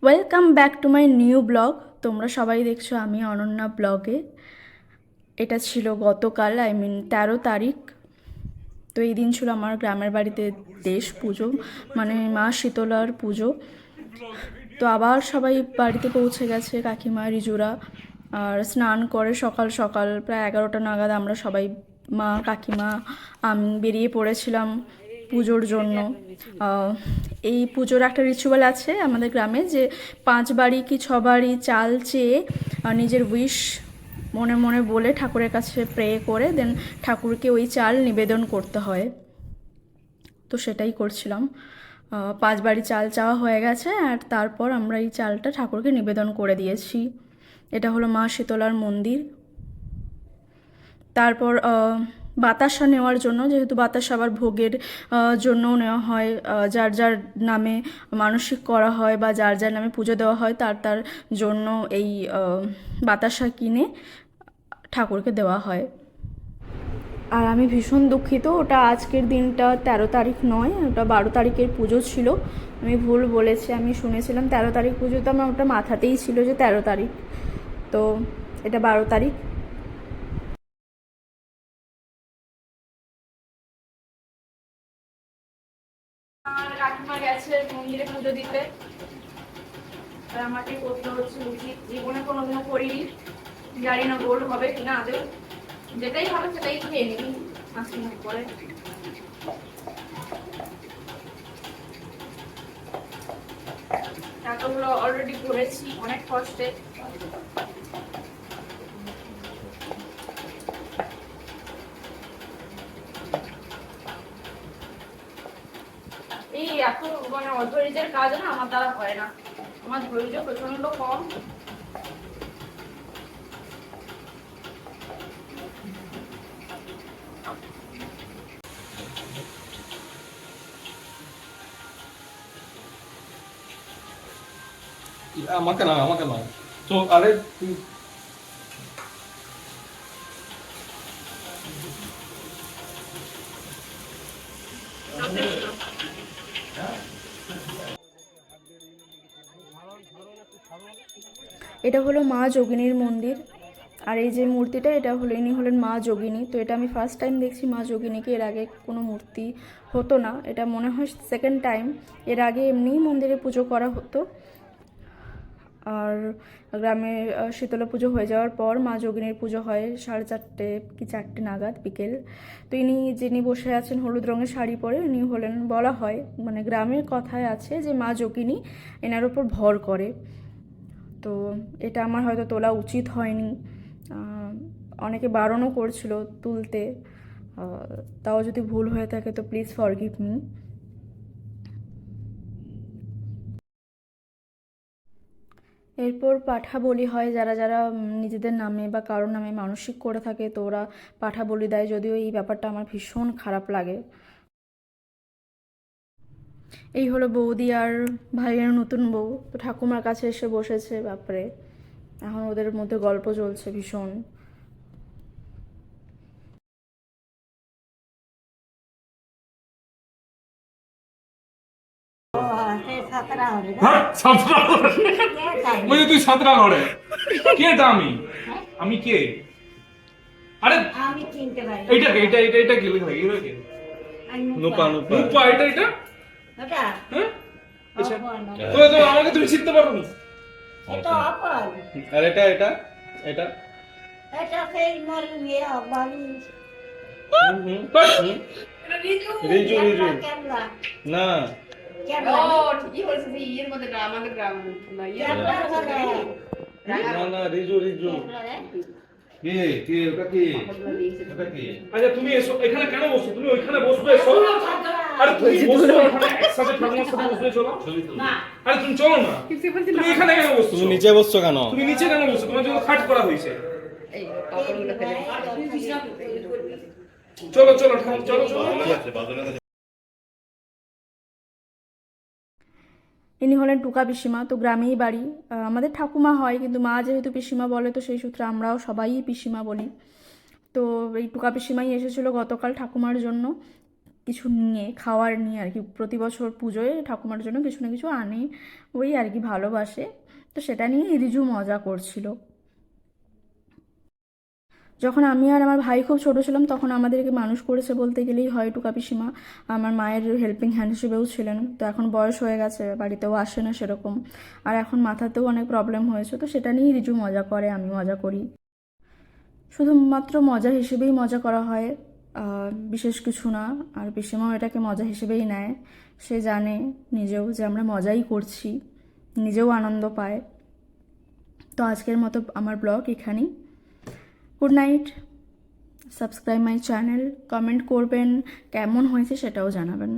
Welcome back to my new blog. তোমরা সবাই দেখছো আমি অনন্যা ব্লগে। এটা ছিল গতকাল, আই মিন 13 তারিখ। তো এই দিন ছিল আমার গ্রামের বাড়িতে দেশ পুজো, মানে মা শীতলার পুজো। তো আবার সবাই বাড়িতে পৌঁছে গেছে, কাকিমা রিজুরা। আর স্নান করে সকাল সকাল প্রায় 11টা নাগাদ আমরা সবাই, মা কাকিমা আমি বেরিয়ে পড়েছিলাম পুজোর জন্য। এই পুজোর একটা রিচুয়াল আছে আমাদের গ্রামে, যে 5 বাড়ি কি 6 বাড়ি চাল চেয়ে নিজের উইশ মনে মনে বলে ঠাকুরের কাছে প্রে করে দেন ঠাকুরকে ওই চাল নিবেদন করতে হয়। তো সেটাই করছিলাম। 5 বাড়ি চাল চাওয়া হয়ে গেছে, আর তারপর আমরা এই চালটা ঠাকুরকে নিবেদন করে দিয়েছি। এটা হলো মা শীতলার মন্দির। তারপর বাতাসা নেওয়ার জন্য, যেহেতু বাতাসা আবার ভোগের জন্যও নেওয়া হয়, যার যার নামে মানসিক করা হয় বা যার যার নামে পুজো দেওয়া হয় তার তার জন্য এই বাতাসা কিনে ঠাকুরকে দেওয়া হয়। আর আমি ভীষণ দুঃখিত, ওটা আজকের দিনটা 13 তারিখ নয়, ওটা 12 তারিখের পুজো ছিল। আমি ভুল বলেছি, আমি শুনেছিলাম 13 তারিখ পুজো, তো আমার ওটা মাথাতেই ছিল যে 13 তারিখ, তো এটা 12 তারিখ। আর কাকিমা গেছে মন্দিরে পুজো দিতে, আর আমাকে করতে হচ্ছে উচিত, জীবনে কোনোদিনও করিনি, জানি না গোল্ড হবে কিনা আদৌ। যেটাই হবে সেটাই খেয়ে নিই আজকে করে। টাকাগুলো অলরেডি করেছি অনেক কষ্টে। এই এত মানে অধৈর্যের কাজ না আমার দ্বারা হয় না, আমার ধৈর্য প্রচন্ড কম। আমাকে না, আমাকে না। তো আরে এটা হলো মা যোগিনীর মন্দির। আর এই যে মূর্তিটা, এটা হলো, ইনি হলেন মা যোগিনী। তো এটা আমি ফার্স্ট টাইম দেখছি মা যোগিনীকে, এর আগে কোনো মূর্তি হতো না, এটা মনে হয় সেকেন্ড টাইম। এর আগে এমনিই মন্দিরে পুজো করা হতো। আর গ্রামে শীতলা পুজো হয়ে যাওয়ার পর মা যোগিনীর পুজো হয় 4:30 কি 4টে নাগাদ বিকেল। তো যিনি বসে আছেন হলুদ রঙের শাড়ি পরে, ইনি হলেন, বলা হয় মানে গ্রামের কথায় আছে যে মা যোগিনী এনার ওপর ভর করে। তো এটা আমার হয়তো তোলা উচিত হয়নি, অনেকে বারণও করছিল তুলতে, তাও যদি ভুল হয়ে থাকে তো প্লিজ ফরগিভ মি। এরপর পাঠা বলি হয়, যারা যারা নিজেদের নামে বা কারোর নামে মানসিক করে থাকে তো ওরা পাঠা বলি দেয়, যদিও এই ব্যাপারটা আমার ভীষণ খারাপ লাগে। এই হলো বৌদি আর ভাইয়ের নতুন বউ, তো ঠাকুমার কাছে এসে বসেছে, বাপরে এখন ওদের মধ্যে গল্প চলছে ভীষণ। হ্যাঁ, সাঁতরা লড়ে। বলছি তুই সাঁতরা লড়ে। কে এটা? আমি আমি কে? আরে আমি চিনতে পারি এইটা কে? এটা কি লেখা? এগুলো কে? নুপা রূপা, এটা ওটা হ্যাঁ আচ্ছা। অপর্ণ তো আমাকে তুমি চিনতে পারো না? এটা অপর্ণ আর এটা এটা এটা এটা সেই মরিয়ে বাড়ি এটা রিজু। রিজু রিজু ক্যামেরা না ক্যামেরা ঠিকই বলছিস, ইয়ের মধ্যে আমাদের গ্রাম না, না না রিজু রিজু কে কে ওটা কে ওটা কে আচ্ছা তুমি এসো, এখানে কেন বসছো? তুমি ওইখানে বসবে, এসো। আরে তুমি বসো এখানে, একসাথে ঠাকুমার সাথে বসবে, চলো। আরে তুমি চলো না, তুমি এখানে কেন বসছো? তুমি নিচে বসছো কেন? তুমি নিচে কেন বসছো? তোমার জন্য খাট করা হয়েছে। এই কাপড়গুলো ফেলে চলো চলো ঠাকুর, চলো চলো। ইনি হলেন টুকা পিসিমা, তো গ্রামেই বাড়ি। আমাদের ঠাকুমা হয়, কিন্তু মা যেহেতু পিসিমা বলে তো সেই সূত্রে আমরাও সবাই পিসিমা বলি। তো এই টুকা পিসিমাই এসেছিলো গতকাল ঠাকুমার জন্য। কিছু নিয়ে খাওয়ার নিয়ে আর কি, প্রতি বছর পুজোয় ঠাকুমার জন্য কিছু না কিছু আনে, ওই আর কি ভালোবাসে। তো সেটা নিয়ে রিজু মজা করছিল। যখন আমি আর আমার ভাই খুব ছোটো ছিলাম তখন আমাদেরকে মানুষ করেছে বলতে গেলেই হয় টুকা পিসিমা, আমার মায়ের হেল্পিং হ্যান্ড হিসেবেও ছিলেন। তো এখন বয়স হয়ে গেছে, বাড়িতেও আসে না সেরকম, আর এখন মাথাতেও অনেক প্রবলেম হয়েছে। তো সেটা নিয়েই রিজু মজা করে, আমি মজা করি, শুধুমাত্র মজা হিসেবেই মজা করা হয়, বিশেষ কিছু না। আর পিসিমাও এটাকে মজা হিসেবেই নেয়, সে জানে নিজেও যে আমরা মজাই করছি, নিজেও আনন্দ পায়। তো আজকের মতো আমার ব্লগ এখানেই। Good night, subscribe my channel, comment করবেন কেমন হয়েছে সেটাও জানাবেন।